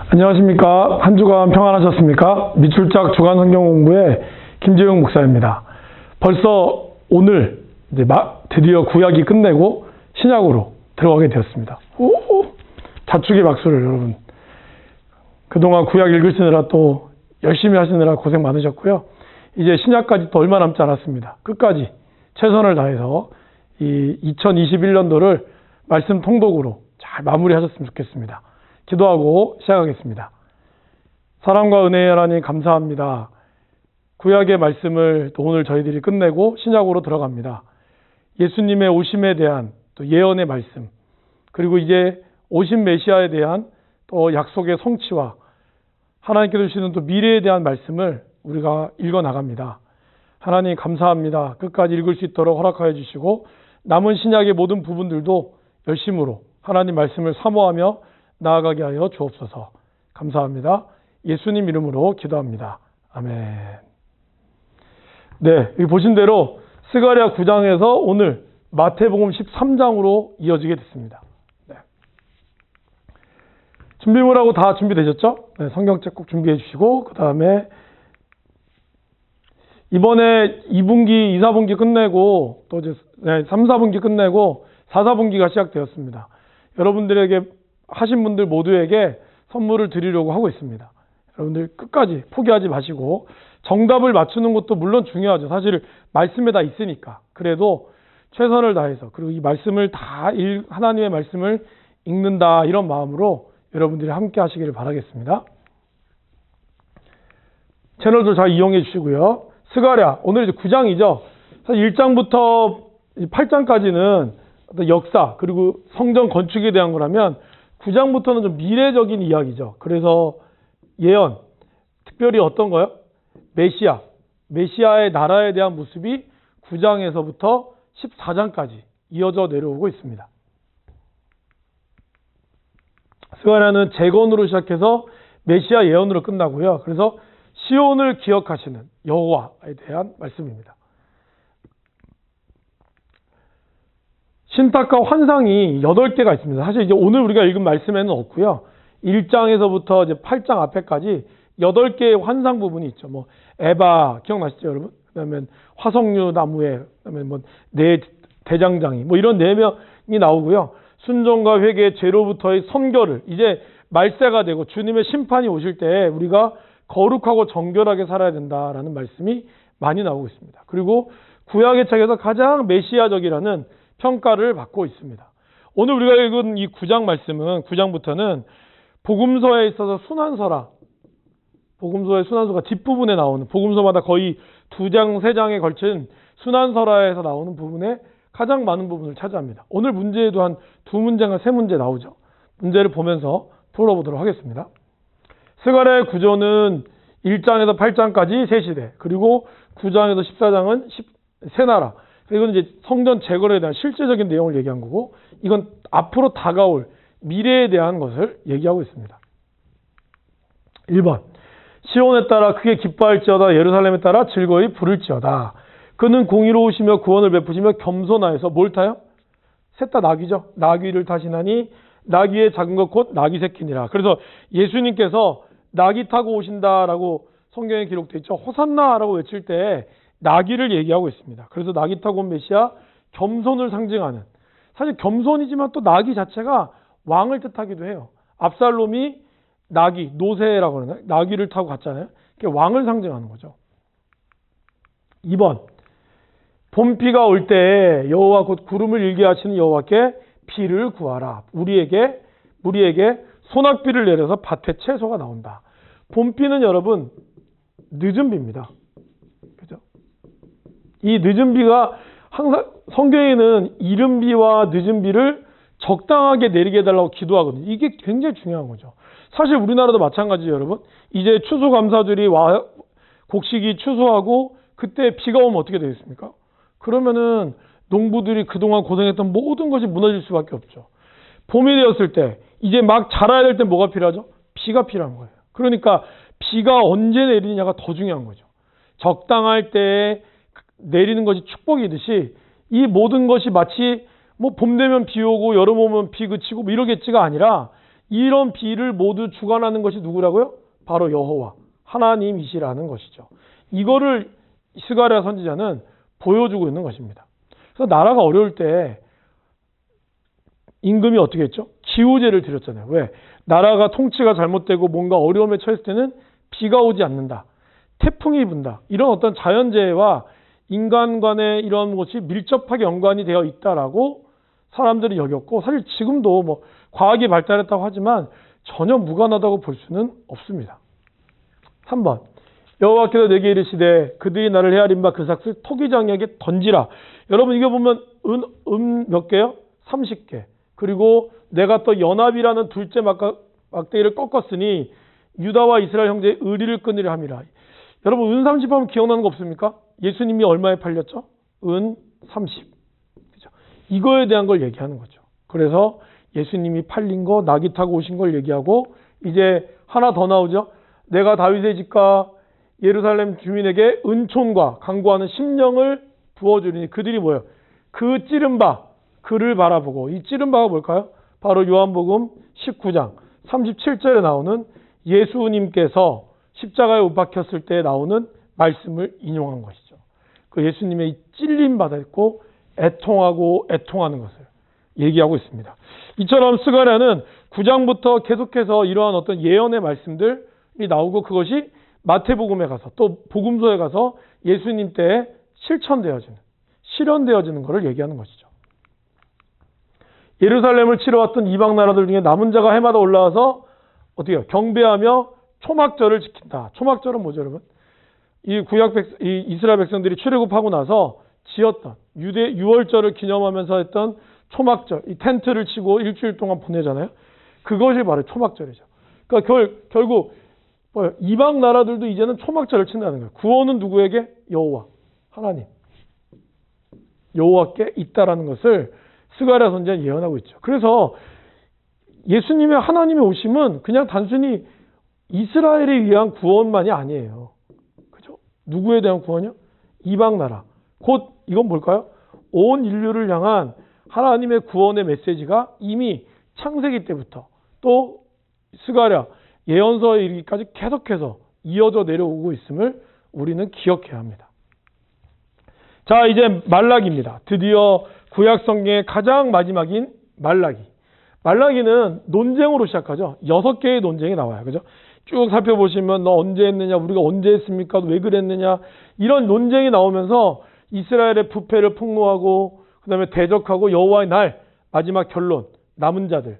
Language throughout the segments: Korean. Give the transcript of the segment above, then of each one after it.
안녕하십니까. 한 주간 평안하셨습니까? 미출작 주간 성경 공부의 김재용 목사입니다. 벌써 오늘 이제 드디어 구약이 끝내고 신약으로 들어가게 되었습니다. 자축의 박수를 여러분. 그동안 구약 읽으시느라 또 열심히 하시느라 고생 많으셨고요. 이제 신약까지 또 얼마 남지 않았습니다. 끝까지 최선을 다해서 이 2021년도를 말씀 통독으로 잘 마무리하셨으면 좋겠습니다. 기도하고 시작하겠습니다. 사랑과 은혜의 하나님 감사합니다. 구약의 말씀을 또 오늘 저희들이 끝내고 신약으로 들어갑니다. 예수님의 오심에 대한 또 예언의 말씀, 그리고 이제 오신 메시아에 대한 또 약속의 성취와 하나님께서 주시는 또 미래에 대한 말씀을 우리가 읽어 나갑니다. 하나님 감사합니다. 끝까지 읽을 수 있도록 허락하여 주시고 남은 신약의 모든 부분들도 열심으로 하나님 말씀을 사모하며 나아가게 하여 주옵소서. 감사합니다. 예수님 이름으로 기도합니다. 아멘. 네, 여기 보신 대로 스가랴 9장에서 오늘 마태복음 13장으로 이어지게 됐습니다. 네. 준비물하고 다 준비되셨죠? 네, 성경책 꼭 준비해 주시고 그 다음에 이번에 2분기, 2, 4분기 끝내고 또 이제 3, 4분기 끝내고 4, 4분기가 시작되었습니다. 여러분들에게 하신 분들 모두에게 선물을 드리려고 하고 있습니다. 여러분들 끝까지 포기하지 마시고 정답을 맞추는 것도 물론 중요하죠. 사실 말씀에 다 있으니까. 그래도 최선을 다해서 그리고 이 말씀을 하나님의 말씀을 읽는다 이런 마음으로 여러분들이 함께 하시기를 바라겠습니다. 채널도 잘 이용해 주시고요. 스가랴 오늘 이제 9장이죠. 사실 1장부터 8장까지는 어떤 역사 그리고 성전 건축에 대한 거라면 9장부터는 좀 미래적인 이야기죠. 그래서 예언, 특별히 어떤 거요? 메시아의 나라에 대한 모습이 9장에서부터 14장까지 이어져 내려오고 있습니다. 스가랴는 재건으로 시작해서 메시아 예언으로 끝나고요. 그래서 시온을 기억하시는 여호와에 대한 말씀입니다. 신탁과 환상이 8개가 있습니다. 사실 이제 오늘 우리가 읽은 말씀에는 없고요. 1장에서부터 이제 8장 앞에까지 8개의 환상 부분이 있죠. 뭐 에바 기억나시죠, 여러분? 그다음에 화석류 나무에 그다음에 뭐 네 대장장이 뭐 이런 4명이 나오고요. 순종과 회개, 죄로부터의 선결을 이제 말세가 되고 주님의 심판이 오실 때 우리가 거룩하고 정결하게 살아야 된다라는 말씀이 많이 나오고 있습니다. 그리고 구약의 책에서 가장 메시아적이라는 평가를 받고 있습니다. 오늘 우리가 읽은 이 9장 말씀은 9장부터는 복음서에 있어서 순환서라. 복음서의 순환서가 뒷부분에 나오는 복음서마다 거의 2장, 3장에 걸친 순환서라에서 나오는 부분에 가장 많은 부분을 차지합니다. 오늘 문제에도 한 2문제가 3문제 나오죠. 문제를 보면서 풀어보도록 하겠습니다. 스가랴의 구조는 1장에서 8장까지 세 시대, 그리고 9장에서 14장은 세 나라. 이건 이제 성전 재건에 대한 실제적인 내용을 얘기한 거고, 이건 앞으로 다가올 미래에 대한 것을 얘기하고 있습니다. 1번. 시온에 따라 크게 기뻐할지어다. 예루살렘에 따라 즐거이 부를지어다. 그는 공의로우시며 구원을 베푸시며 겸손하여서 뭘 타요? 셋 다 나귀죠. 나귀를 타시나니 나귀의 작은 것 곧 나귀 새끼니라. 그래서 예수님께서 나귀 타고 오신다라고 성경에 기록되어 있죠. 호산나라고 외칠 때 나귀를 얘기하고 있습니다. 그래서 나귀 타고 온 메시아, 겸손을 상징하는, 사실 겸손이지만 또 나귀 자체가 왕을 뜻하기도 해요. 압살롬이 나귀, 노새라고 그러나요? 나귀를 타고 갔잖아요. 그게 왕을 상징하는 거죠. 2번. 봄비가 올 때 여호와 곧 구름을 일게 하시는 여호와께 비를 구하라. 우리에게 소낙비를 내려서 밭에 채소가 나온다. 봄비는 여러분 늦은 비입니다. 그죠? 이 늦은 비가 항상 성경에는 이른 비와 늦은 비를 적당하게 내리게 해달라고 기도하거든요. 이게 굉장히 중요한 거죠. 사실 우리나라도 마찬가지예요, 여러분. 이제 추수감사절이 곡식이 추수하고 그때 비가 오면 어떻게 되겠습니까? 그러면은 농부들이 그동안 고생했던 모든 것이 무너질 수밖에 없죠. 봄이 되었을 때 이제 막 자라야 될 때 뭐가 필요하죠? 비가 필요한 거예요. 그러니까 비가 언제 내리느냐가 더 중요한 거죠. 적당할 때 내리는 것이 축복이듯이 이 모든 것이 마치 뭐 봄 되면 비 오고 여름 오면 비 그치고 뭐 이러겠지가 아니라 이런 비를 모두 주관하는 것이 누구라고요? 바로 여호와 하나님이시라는 것이죠. 이거를 스가랴 선지자는 보여주고 있는 것입니다. 그래서 나라가 어려울 때 임금이 어떻게 했죠? 기우제를 드렸잖아요. 왜? 나라가 통치가 잘못되고 뭔가 어려움에 처했을 때는 비가 오지 않는다. 태풍이 분다. 이런 어떤 자연재해와 인간 간의 이런 것이 밀접하게 연관이 되어 있다라고 사람들이 여겼고, 사실 지금도 뭐 과학이 발달했다고 하지만 전혀 무관하다고 볼 수는 없습니다. 3번. 여호와께서 내게 이르시되 그들이 나를 헤아린 바 그 삭을 토기장에게 던지라. 여러분 이거 보면 몇 개요? 30개. 그리고 내가 또 연합이라는 둘째 막대기를 꺾었으니 유다와 이스라엘 형제의 의리를 끊으려 함이라. 여러분 은 30 하면 기억나는 거 없습니까? 예수님이 얼마에 팔렸죠? 은 30. 그죠? 이거에 대한 걸 얘기하는 거죠. 그래서 예수님이 팔린 거, 나귀 타고 오신 걸 얘기하고, 이제 하나 더 나오죠. 내가 다윗의 집과 예루살렘 주민에게 은총과 강구하는 심령을 부어주리니 그들이 뭐예요? 그 찌른 바, 그를 바라보고. 이 찌른 바가 뭘까요? 바로 요한복음 19장 37절에 나오는 예수님께서 십자가에 못 박혔을 때 나오는 말씀을 인용한 것이죠. 그 예수님의 이 찔림 받았고 애통하고 애통하는 것을 얘기하고 있습니다. 이처럼 스가랴는 9장부터 계속해서 이러한 어떤 예언의 말씀들이 나오고, 그것이 마태복음에 가서 또 복음서에 가서 예수님 때에 실현되어지는 것을 얘기하는 것이죠. 예루살렘을 치러 왔던 이방 나라들 중에 남은 자가 해마다 올라와서 어떻게 해요? 경배하며 초막절을 지킨다. 초막절은 뭐죠, 여러분? 이 이스라엘 백성들이 출애굽하고 나서 지었던 유월절을 기념하면서 했던 초막절, 이 텐트를 치고 일주일 동안 보내잖아요. 그것이 바로 초막절이죠. 그러니까 결국 이방 나라들도 이제는 초막절을 친다는 거예요. 구원은 누구에게? 여호와, 하나님. 여호와께 있다라는 것을 스가랴 선지자는 예언하고 있죠. 그래서 예수님의 하나님의 오심은 그냥 단순히 이스라엘에 위한 구원만이 아니에요. 그죠? 누구에 대한 구원이요? 이방 나라. 곧 이건 뭘까요? 온 인류를 향한 하나님의 구원의 메시지가 이미 창세기 때부터 또 스가랴 예언서에 이르기까지 계속해서 이어져 내려오고 있음을 우리는 기억해야 합니다. 자, 이제 말라기입니다. 드디어 구약 성경의 가장 마지막인 말라기. 말라기는 논쟁으로 시작하죠. 6개의 논쟁이 나와요. 그죠? 쭉 살펴보시면 너 언제 했느냐, 우리가 언제 했습니까, 왜 그랬느냐, 이런 논쟁이 나오면서 이스라엘의 부패를 폭로하고, 그 다음에 대적하고 여호와의 날, 마지막 결론, 남은 자들,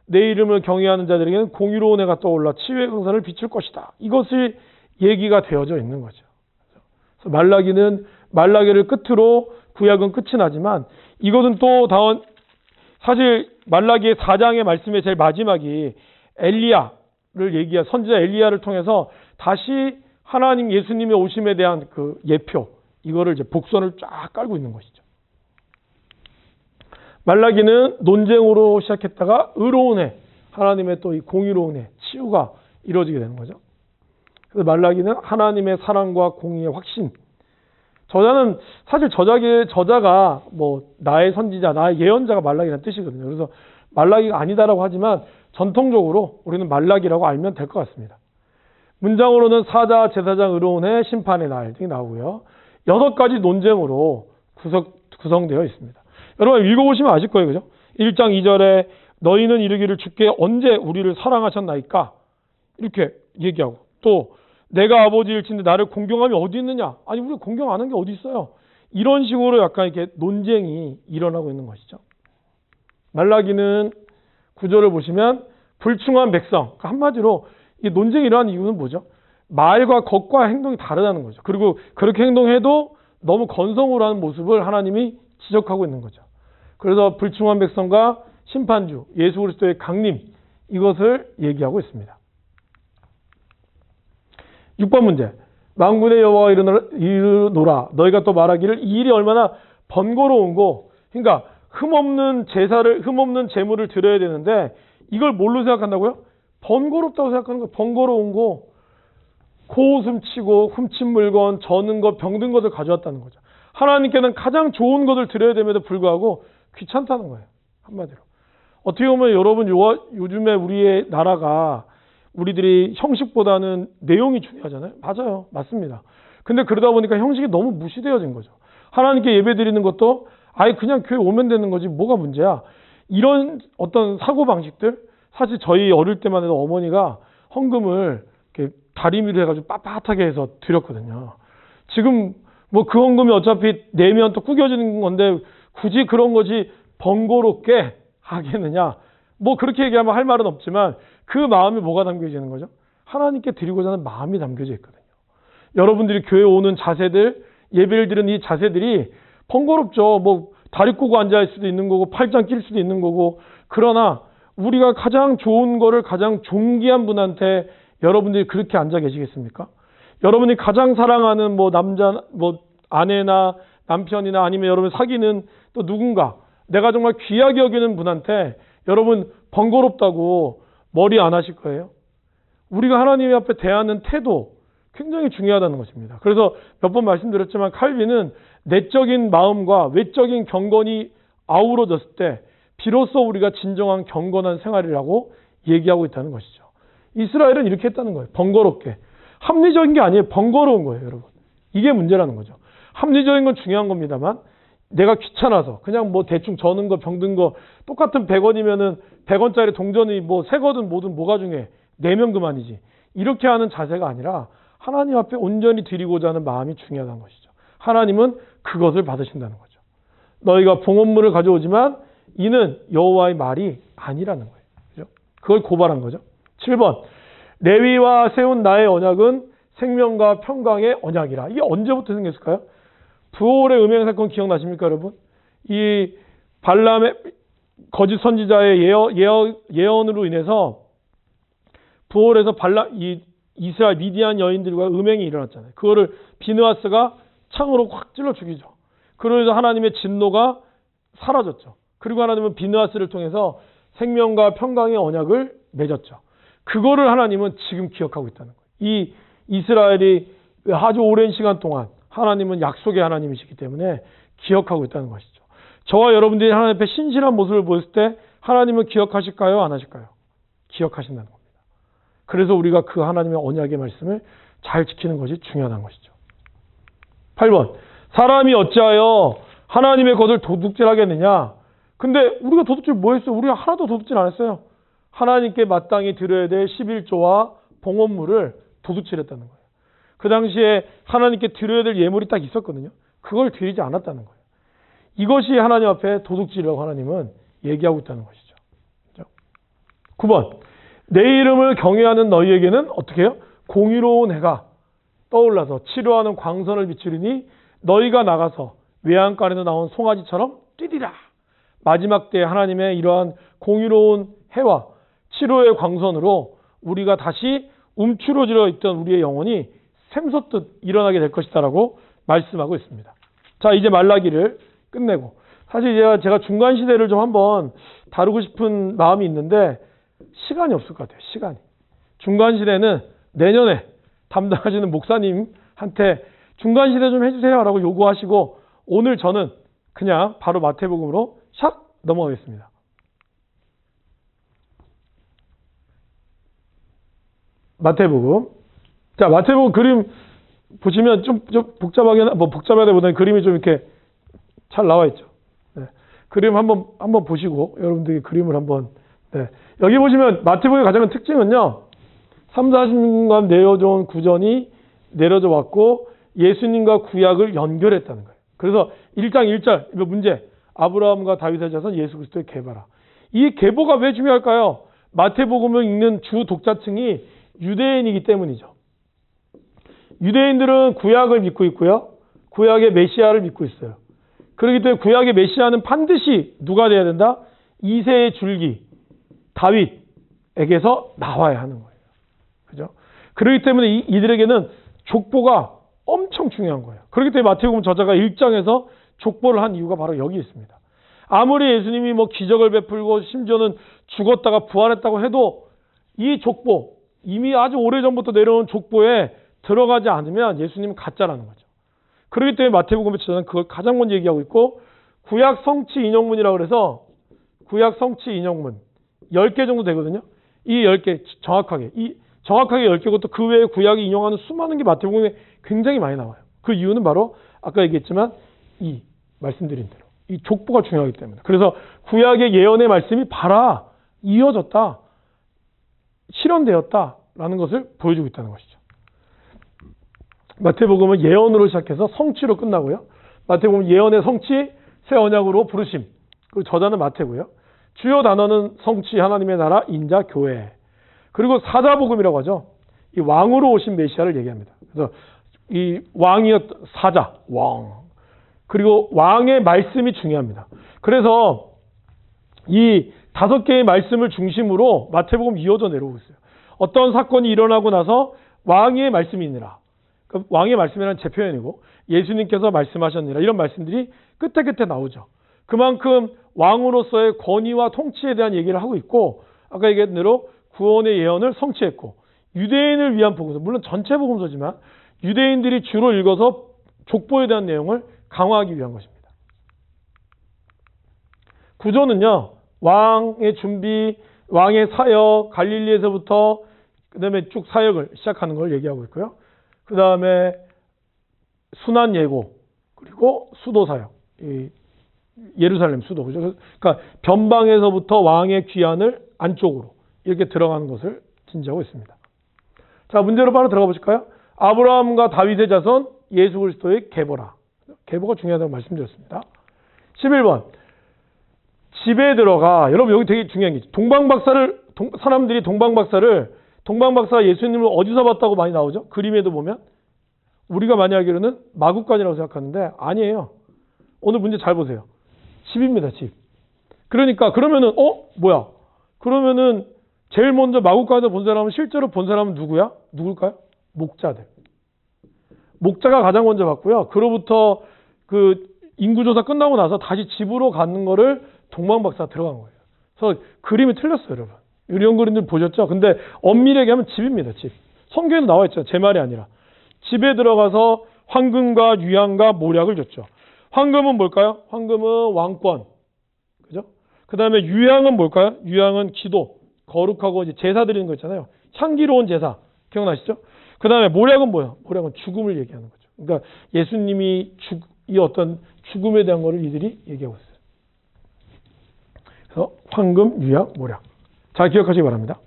내 이름을 경외하는 자들에게는 공의로운 해가 떠올라 치유의 강산을 비출 것이다. 이것이 얘기가 되어져 있는 거죠. 그래서 말라기를 끝으로 구약은 끝이 나지만, 이것은 또 사실 말라기의 4장의 말씀의 제일 마지막이 엘리야를 얘기한 선지자 엘리야를 통해서 다시 하나님 예수님의 오심에 대한 그 예표, 이거를 이제 복선을 쫙 깔고 있는 것이죠. 말라기는 논쟁으로 시작했다가 의로운 해, 하나님의 또 이 공의로운 해, 치유가 이루어지게 되는 거죠. 그래서 말라기는 하나님의 사랑과 공의의 확신. 저자는 사실 저자가 뭐 나의 선지자, 나의 예언자가 말라기라는 뜻이거든요. 그래서 말라기가 아니다라고 하지만 전통적으로 우리는 말라기라고 알면 될 것 같습니다. 문장으로는 사자, 제사장, 의로운 해, 심판의 날 등이 나오고요. 6가지 논쟁으로 구성되어 있습니다. 여러분 읽어보시면 아실 거예요. 그죠? 1장 2절에 너희는 이르기를 주께 언제 우리를 사랑하셨나이까? 이렇게 얘기하고, 또 내가 아버지일진데 나를 공경함이 어디 있느냐? 아니 우리 공경 안 한 게 어디 있어요? 이런 식으로 약간 이렇게 논쟁이 일어나고 있는 것이죠. 말라기는 구절을 보시면 불충한 백성, 그러니까 한마디로 이 논쟁이 일어나는 이유는 뭐죠? 말과 겉과 행동이 다르다는 거죠. 그리고 그렇게 행동해도 너무 건성으로 하는 모습을 하나님이 지적하고 있는 거죠. 그래서 불충한 백성과 심판주, 예수 그리스도의 강림, 이것을 얘기하고 있습니다. 6번 문제. 만군의 여호와가 이르노라. 너희가 또 말하기를 이 일이 얼마나 번거로운고. 그러니까 흠없는 제물을 드려야 되는데 이걸 뭘로 생각한다고요? 번거롭다고 생각하는 거예요. 번거로운 거. 코웃음 치고 훔친 물건, 저는 것, 병든 것을 가져왔다는 거죠. 하나님께는 가장 좋은 것을 드려야 됨에도 불구하고 귀찮다는 거예요. 한마디로. 어떻게 보면 여러분 요즘에 우리의 나라가 우리들이 형식보다는 내용이 중요하잖아요. 맞아요. 맞습니다. 근데 그러다 보니까 형식이 너무 무시되어진 거죠. 하나님께 예배 드리는 것도 아예 그냥 교회 오면 되는 거지 뭐가 문제야. 이런 어떤 사고방식들, 사실 저희 어릴 때만 해도 어머니가 헌금을 이렇게 다리미로 해가지고 빳빳하게 해서 드렸거든요. 지금 뭐 그 헌금이 어차피 내면 또 구겨지는 건데 굳이 그런 거지 번거롭게 하겠느냐. 뭐 그렇게 얘기하면 할 말은 없지만 그 마음이 뭐가 담겨지는 거죠? 하나님께 드리고자 하는 마음이 담겨져 있거든요. 여러분들이 교회 오는 자세들, 예배를 드리는 이 자세들이 번거롭죠. 뭐 다리 꼬고 앉아있을 수도 있는 거고 팔짱 낄 수도 있는 거고, 그러나 우리가 가장 좋은 거를 가장 존귀한 분한테 여러분들이 그렇게 앉아 계시겠습니까? 여러분이 가장 사랑하는 뭐 남자, 뭐 아내나 남편이나 아니면 여러분 사귀는 또 누군가, 내가 정말 귀하게 여기는 분한테 여러분 번거롭다고 머리 안 하실 거예요? 우리가 하나님 앞에 대하는 태도 굉장히 중요하다는 것입니다. 그래서 몇 번 말씀드렸지만 칼빈은 내적인 마음과 외적인 경건이 아우러졌을 때 비로소 우리가 진정한 경건한 생활이라고 얘기하고 있다는 것이죠. 이스라엘은 이렇게 했다는 거예요. 번거롭게. 합리적인 게 아니에요. 번거로운 거예요, 여러분. 이게 문제라는 거죠. 합리적인 건 중요한 겁니다만 내가 귀찮아서 그냥 뭐 대충 저는 거 병든 거 똑같은 100원이면은 100원짜리 동전이 뭐 새 거든 뭐든 뭐가 중요해. 내면 그만이지. 이렇게 하는 자세가 아니라 하나님 앞에 온전히 드리고자 하는 마음이 중요하다는 것이죠. 하나님은 그것을 받으신다는 거죠. 너희가 봉헌물을 가져오지만 이는 여호와의 말이 아니라는 거예요. 그죠? 그걸 고발한 거죠. 7번. 레위와 세운 나의 언약은 생명과 평강의 언약이라. 이게 언제부터 생겼을까요? 부올의 음행 사건 기억나십니까, 여러분? 이 발람의 거짓 선지자의 예언으로 인해서 부올에서 이 이스라엘 미디안 여인들과 음행이 일어났잖아요. 그거를 비느하스가 창으로 확 찔러 죽이죠. 그러면서 하나님의 진노가 사라졌죠. 그리고 하나님은 비느하스를 통해서 생명과 평강의 언약을 맺었죠. 그거를 하나님은 지금 기억하고 있다는 거예요. 이 이스라엘이 아주 오랜 시간 동안 하나님은 약속의 하나님이시기 때문에 기억하고 있다는 것이죠. 저와 여러분들이 하나님 앞에 신실한 모습을 보였을 때 하나님은 기억하실까요? 안 하실까요? 기억하신다는 겁니다. 그래서 우리가 그 하나님의 언약의 말씀을 잘 지키는 것이 중요하다는 것이죠. 8번. 사람이 어찌하여 하나님의 것을 도둑질하겠느냐? 근데 우리가 도둑질 뭐 했어요? 우리가 하나도 도둑질 안 했어요. 하나님께 마땅히 드려야 될 11조와 봉헌물을 도둑질했다는 거예요. 그 당시에 하나님께 드려야 될 예물이 딱 있었거든요. 그걸 드리지 않았다는 거예요. 이것이 하나님 앞에 도둑질이라고 하나님은 얘기하고 있다는 것이죠. 9번. 내 이름을 경외하는 너희에게는 어떻게 해요? 공의로운 해가 떠올라서 치료하는 광선을 비추리니 너희가 나가서 외양간에서 나온 송아지처럼 뛰리라. 마지막 때 하나님의 이러한 공의로운 해와 치료의 광선으로 우리가 다시 움츠러져 있던 우리의 영혼이 샘솟듯 일어나게 될 것이다라고 말씀하고 있습니다. 자, 이제 말라기를 끝내고, 사실 제가 중간 시대를 좀 한번 다루고 싶은 마음이 있는데 시간이 없을 것 같아요. 시간이. 중간 시대는 내년에 담당하시는 목사님한테 중간 시대 좀 해주세요라고 요구하시고, 오늘 저는 그냥 바로 마태복음으로 샥 넘어가겠습니다. 마태복음. 자, 마태복음 그림 보시면 좀 복잡하다기보다는 그림이 좀 이렇게 잘 나와 있죠. 네. 그림 한번 보시고 여러분들이 그림을 한번. 네. 여기 보시면 마태복음의 가장 큰 특징은요. 3, 40년간 내려져 온 구전이 내려져 왔고 예수님과 구약을 연결했다는 거예요. 그래서 1장 1절 문제. 아브라함과 다윗의 자손 예수 그리스도의 계보라. 이 계보가 왜 중요할까요? 마태복음을 읽는 주 독자층이 유대인이기 때문이죠. 유대인들은 구약을 믿고 있고요. 구약의 메시아를 믿고 있어요. 그렇기 때문에 구약의 메시아는 반드시 누가 돼야 된다? 이새의 줄기, 다윗에게서 나와야 하는 거예요. 그죠? 그렇기 때문에 이들에게는 족보가 엄청 중요한 거예요. 그렇기 때문에 마태복음 저자가 1장에서 족보를 한 이유가 바로 여기 있습니다. 아무리 예수님이 뭐 기적을 베풀고 심지어는 죽었다가 부활했다고 해도 이 족보, 이미 아주 오래전부터 내려온 족보에 들어가지 않으면 예수님은 가짜라는 거죠. 그렇기 때문에 마태복음의 저자는 그걸 가장 먼저 얘기하고 있고, 구약 성취 인용문이라고 해서 구약 성취 인용문 10개 정도 되거든요. 이 10개 정확하게 10개고 또 그 외에 구약이 인용하는 수많은 게 마태복음에 굉장히 많이 나와요. 그 이유는 바로 아까 얘기했지만 이 말씀드린 대로 이 족보가 중요하기 때문에. 그래서 구약의 예언의 말씀이 봐라 이어졌다 실현되었다라는 것을 보여주고 있다는 것이죠. 마태복음은 예언으로 시작해서 성취로 끝나고요. 마태복음 예언의 성취, 새 언약으로 부르심. 그리고 저자는 마태고요. 주요 단어는 성취, 하나님의 나라, 인자, 교회. 그리고 사자복음이라고 하죠. 이 왕으로 오신 메시아를 얘기합니다. 그래서 이 왕이었던 사자, 왕. 그리고 왕의 말씀이 중요합니다. 그래서 이 5개의 말씀을 중심으로 마태복음 이어져 내려오고 있어요. 어떤 사건이 일어나고 나서 왕의 말씀이 있느라. 왕의 말씀이라는 제 표현이고 예수님께서 말씀하셨느라 이런 말씀들이 끝에 나오죠. 그만큼 왕으로서의 권위와 통치에 대한 얘기를 하고 있고 아까 얘기한 대로 구원의 예언을 성취했고 유대인을 위한 복음서, 물론 전체 복음서지만 유대인들이 주로 읽어서 족보에 대한 내용을 강화하기 위한 것입니다. 구조는요. 왕의 준비, 왕의 사역, 갈릴리에서부터 그 다음에 쭉 사역을 시작하는 걸 얘기하고 있고요. 그 다음에 순환 예고, 그리고 수도 사역, 이 예루살렘 수도. 그러니까 변방에서부터 왕의 귀환을 안쪽으로 이렇게 들어가는 것을 진지하고 있습니다. 자, 문제로 바로 들어가 보실까요? 아브라함과 다윗의 자손 예수 그리스도의 계보라. 계보가 중요하다고 말씀드렸습니다. 11번. 집에 들어가. 여러분 여기 되게 중요한 게 사람들이 동방박사가 예수님을 어디서 봤다고 많이 나오죠? 그림에도 보면 우리가 많이 알기로는 마구간이라고 생각하는데 아니에요. 오늘 문제 잘 보세요. 집입니다. 집. 그러니까 그러면은 뭐야? 그러면은 제일 먼저 마구간에서 본 사람은 실제로 본 사람은 누구야? 누굴까요? 목자들. 목자가 가장 먼저 봤고요. 그로부터 그 인구조사 끝나고 나서 다시 집으로 가는 거를 동방박사가 들어간 거예요. 그래서 그림이 틀렸어요, 여러분. 이런 그림들 보셨죠? 근데 엄밀히 얘기하면 집입니다. 집. 성경에도 나와 있죠. 제 말이 아니라. 집에 들어가서 황금과 유향과 모략을 줬죠. 황금은 뭘까요? 황금은 왕권. 그죠? 그 다음에 유향은 뭘까요? 유향은 기도. 거룩하고 이제 제사 드리는 거 있잖아요. 향기로운 제사. 기억나시죠? 그 다음에 모략은 뭐예요? 모략은 죽음을 얘기하는 거죠. 그러니까 예수님이 이 어떤 죽음에 대한 거를 이들이 얘기하고 있어요. 그래서 황금, 유향, 모략. 잘 기억하시기 바랍니다.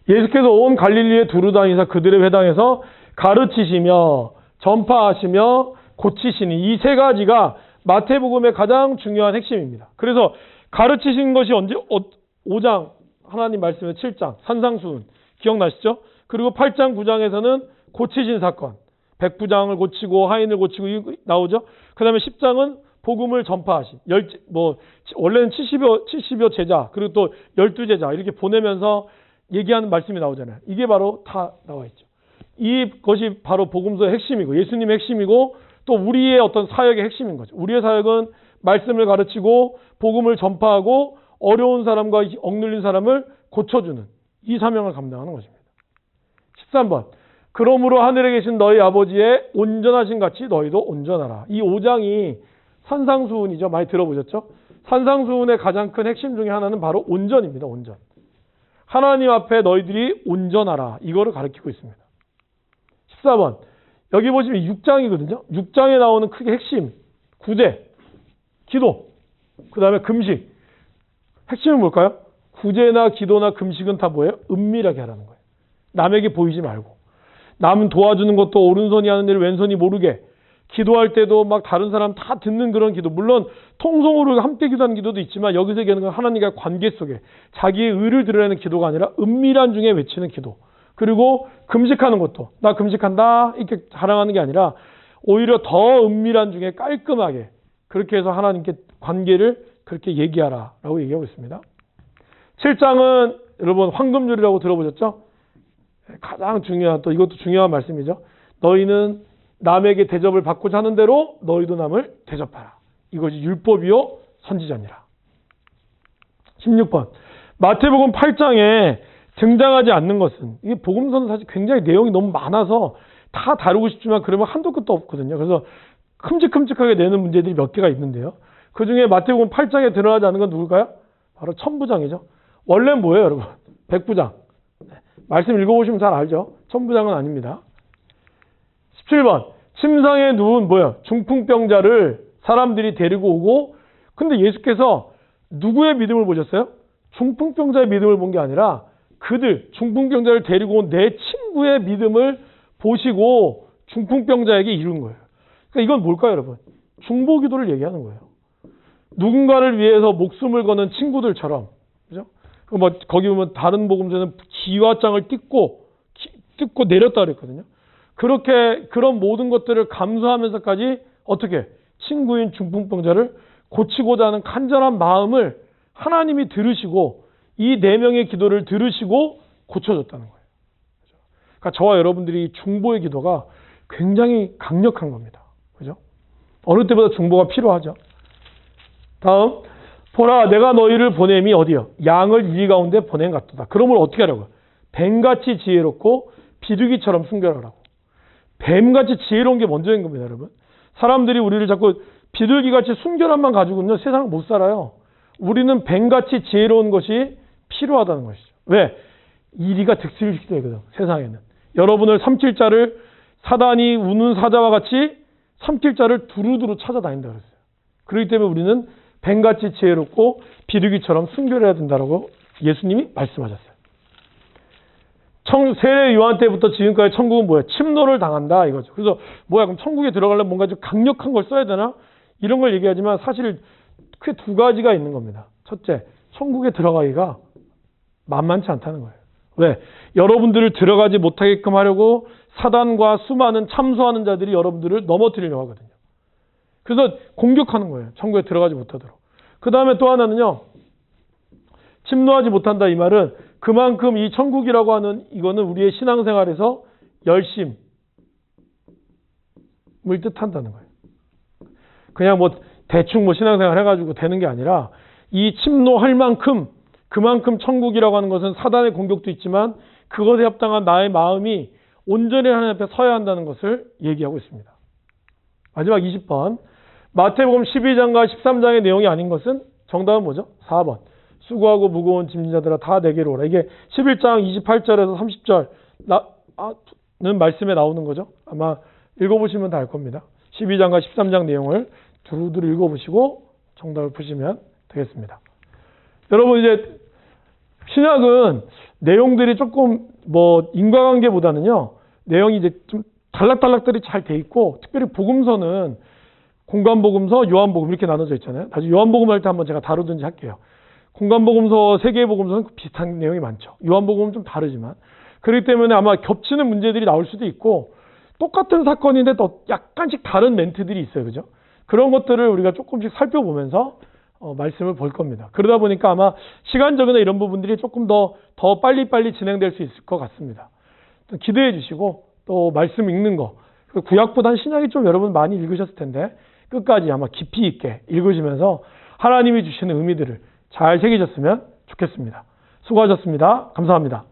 예수께서 온 갈릴리에 두루 다니사 그들의 회당에서 가르치시며 전파하시며 고치시니 이 세 가지가 마태복음의 가장 중요한 핵심입니다. 그래서 가르치신 것이 언제? 5장 하나님 말씀의 7장 산상수훈 기억나시죠? 그리고 8장 9장에서는 고치신 사건 백부장을 고치고 하인을 고치고 나오죠. 그 다음에 10장은 복음을 전파하신 원래는 70여 제자 그리고 또 12제자 이렇게 보내면서 얘기하는 말씀이 나오잖아요. 이게 바로 다 나와 있죠. 이것이 바로 복음서의 핵심이고 예수님의 핵심이고 또 우리의 어떤 사역의 핵심인 거죠. 우리의 사역은 말씀을 가르치고 복음을 전파하고 어려운 사람과 억눌린 사람을 고쳐주는 이 사명을 감당하는 것입니다. 13번. 그러므로 하늘에 계신 너희 아버지의 온전하신 같이 너희도 온전하라. 이 5장이 산상수훈이죠. 많이 들어보셨죠? 산상수훈의 가장 큰 핵심 중에 하나는 바로 온전입니다. 온전. 하나님 앞에 너희들이 온전하라. 이거를 가르치고 있습니다. 14번. 여기 보시면 6장이거든요. 6장에 나오는 크게 핵심. 구제, 기도, 그 다음에 금식. 핵심은 뭘까요? 구제나 기도나 금식은 다 뭐예요? 은밀하게 하라는 거예요. 남에게 보이지 말고. 남은 도와주는 것도 오른손이 하는 일을 왼손이 모르게. 기도할 때도 막 다른 사람 다 듣는 그런 기도. 물론 통성으로 함께 기도하는 기도도 있지만 여기서 얘기하는 건 하나님과 관계 속에 자기의 의를 드러내는 기도가 아니라 은밀한 중에 외치는 기도. 그리고 금식하는 것도 나 금식한다 이렇게 자랑하는 게 아니라 오히려 더 은밀한 중에 깔끔하게 그렇게 해서 하나님께 관계를 그렇게 얘기하라라고 얘기하고 있습니다. 7장은 여러분 황금률이라고 들어보셨죠? 가장 중요한 또 이것도 중요한 말씀이죠. 너희는 남에게 대접을 받고자 하는 대로 너희도 남을 대접하라. 이것이 율법이요 선지자니라. 16번. 마태복음 8장에 등장하지 않는 것은 이게 복음서는 사실 굉장히 내용이 너무 많아서 다 다루고 싶지만 그러면 한도 끝도 없거든요. 그래서 큼직큼직하게 내는 문제들이 몇 개가 있는데요. 그 중에 마태복음 8장에 드러나지 않는 건 누굴까요? 바로 천부장이죠. 원래는 뭐예요, 여러분? 백부장. 말씀 읽어보시면 잘 알죠? 천부장은 아닙니다. 17번. 침상에 누운 뭐예요? 중풍병자를 사람들이 데리고 오고, 근데 예수께서 누구의 믿음을 보셨어요? 중풍병자의 믿음을 본 게 아니라 그들, 중풍병자를 데리고 온 내 친구의 믿음을 보시고 중풍병자에게 이룬 거예요. 그러니까 이건 뭘까요, 여러분? 중보기도를 얘기하는 거예요. 누군가를 위해서 목숨을 거는 친구들처럼, 그죠? 뭐 거기 보면 다른 복음서는 기와장을 뜯고 내렸다 그랬거든요. 그렇게 그런 모든 것들을 감수하면서까지 어떻게 친구인 중풍병자를 고치고자 하는 간절한 마음을 하나님이 들으시고 이 4명의 기도를 들으시고 고쳐줬다는 거예요. 그러니까 저와 여러분들이 중보의 기도가 굉장히 강력한 겁니다. 그죠? 어느 때보다 중보가 필요하죠. 다음, 보라 내가 너희를 보냄이 어디요? 양을 이리 가운데 보냄 같도다. 그러면 어떻게 하라고요? 뱀같이 지혜롭고 비둘기처럼 순결하라고. 뱀같이 지혜로운 게 먼저인 겁니다, 여러분. 사람들이 우리를 자꾸 비둘기같이 순결함만 가지고는 세상을 못 살아요. 우리는 뱀같이 지혜로운 것이 필요하다는 것이죠. 왜? 이리가 득실을 시켜야 되거든, 세상에는. 여러분을 삼킬 자를 사단이 우는 사자와 같이 삼킬 자를 두루두루 찾아다닌다 그랬어요. 그렇기 때문에 우리는 뱀같이 지혜롭고 비둘기처럼 순결해야 된다고 예수님이 말씀하셨어요. 세례 요한 때부터 지금까지 천국은 뭐야? 침노를 당한다 이거죠. 그래서 뭐야 그럼 천국에 들어가려면 뭔가 좀 강력한 걸 써야 되나? 이런 걸 얘기하지만 사실 크게 2가지가 있는 겁니다. 첫째, 천국에 들어가기가 만만치 않다는 거예요. 왜? 여러분들을 들어가지 못하게끔 하려고 사단과 수많은 참소하는 자들이 여러분들을 넘어뜨리려고 하거든요. 그래서 공격하는 거예요. 천국에 들어가지 못하도록. 그 다음에 또 하나는요. 침노하지 못한다 이 말은 그만큼 이 천국이라고 하는 이거는 우리의 신앙생활에서 열심을 뜻한다는 거예요. 그냥 뭐 대충 뭐 신앙생활 해가지고 되는 게 아니라 이 침노할 만큼 그만큼 천국이라고 하는 것은 사단의 공격도 있지만 그것에 합당한 나의 마음이 온전히 하나님 앞에 서야 한다는 것을 얘기하고 있습니다. 마지막 20번. 마태복음 12장과 13장의 내용이 아닌 것은 정답은 뭐죠? 4번. 수고하고 무거운 짐진 자들아 다 내게로 오라. 이게 11장 28절에서 30절는 말씀에 나오는 거죠. 아마 읽어보시면 다 알 겁니다. 12장과 13장 내용을 두루두루 읽어보시고 정답을 푸시면 되겠습니다. 여러분 이제 신약은 내용들이 조금 뭐 인과관계보다는요. 내용이 이제 좀 단락단락들이 잘 돼 있고 특별히 복음서는 공관복음서, 요한복음 이렇게 나눠져 있잖아요. 나중에 요한복음 할 때 한번 제가 다루든지 할게요. 공관복음서, 3개의 복음서는 비슷한 내용이 많죠. 요한복음은 좀 다르지만. 그렇기 때문에 아마 겹치는 문제들이 나올 수도 있고 똑같은 사건인데 또 약간씩 다른 멘트들이 있어요. 그죠? 그런 것들을 우리가 조금씩 살펴보면서 말씀을 볼 겁니다. 그러다 보니까 아마 시간적이나 이런 부분들이 조금 더 빨리빨리 진행될 수 있을 것 같습니다. 기대해 주시고 또 말씀 읽는 거 구약보다는 신약이 좀 여러분 많이 읽으셨을 텐데 끝까지 아마 깊이 있게 읽으시면서 하나님이 주시는 의미들을 잘 새기셨으면 좋겠습니다. 수고하셨습니다. 감사합니다.